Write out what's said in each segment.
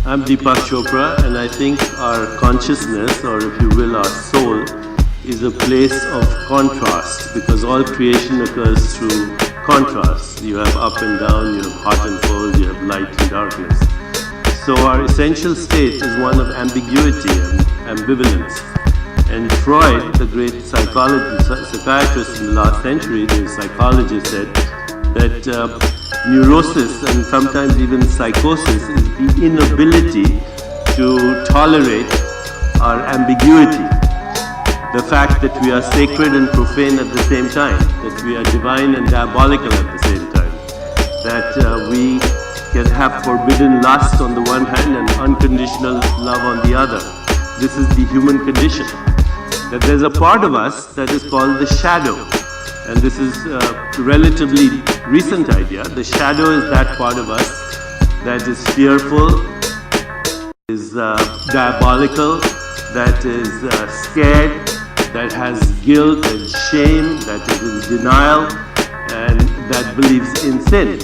I'm Deepak Chopra, and I think our consciousness, or if you will, our soul, is a place of contrast, because all creation occurs through contrast. You have up and down, you have hot and cold, you have light and darkness. So our essential state is one of ambiguity and ambivalence. And Freud, the great psychiatrist in the last century, the psychologist, said that neurosis and sometimes even psychosis is the inability to tolerate our ambiguity. The fact that we are sacred and profane at the same time, that we are divine and diabolical at the same time, that we can have forbidden lust on the one hand and unconditional love on the other. This is the human condition. That there's a part of us that is called the shadow. And this is a relatively recent idea. The shadow is that part of us that is fearful, is diabolical, that is scared, that has guilt and shame, that is in denial, and that believes in sin.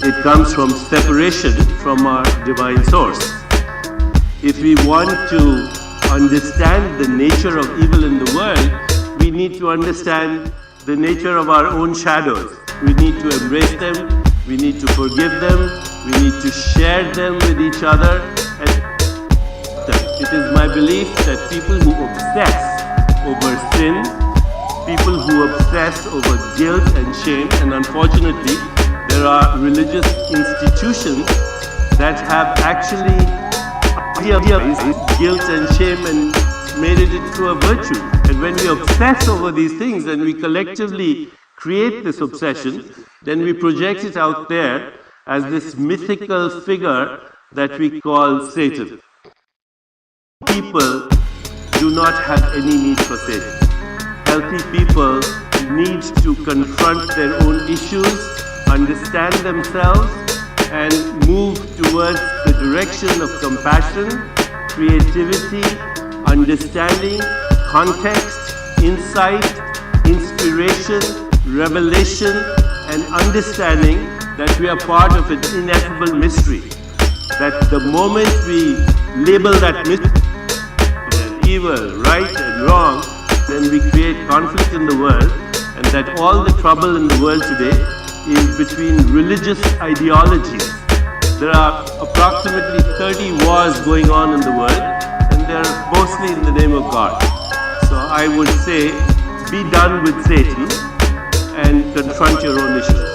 It comes from separation from our divine source. If we want to understand the nature of evil in the world, we need to understand the nature of our own shadows. We need to embrace them, we need to forgive them, we need to share them with each other. And it is my belief that people who obsess over sin, people who obsess over guilt and shame, and unfortunately there are religious institutions that have actually guilt and shame and made it into a virtue. And when we obsess over these things and we collectively create this obsession, then we project it out there as this mythical figure that we call Satan. People do not have any need for Satan. Healthy people need to confront their own issues, understand themselves, and move towards the direction of compassion, creativity, understanding, context, insight, inspiration, revelation, and understanding that we are part of an ineffable mystery. That the moment we label that mystery as evil, right and wrong, then we create conflict in the world, and that all the trouble in the world today is between religious ideologies. There are approximately 30 wars going on in the world, and they're mostly in the name of God. So I would say, be done with Satan and confront your own issues.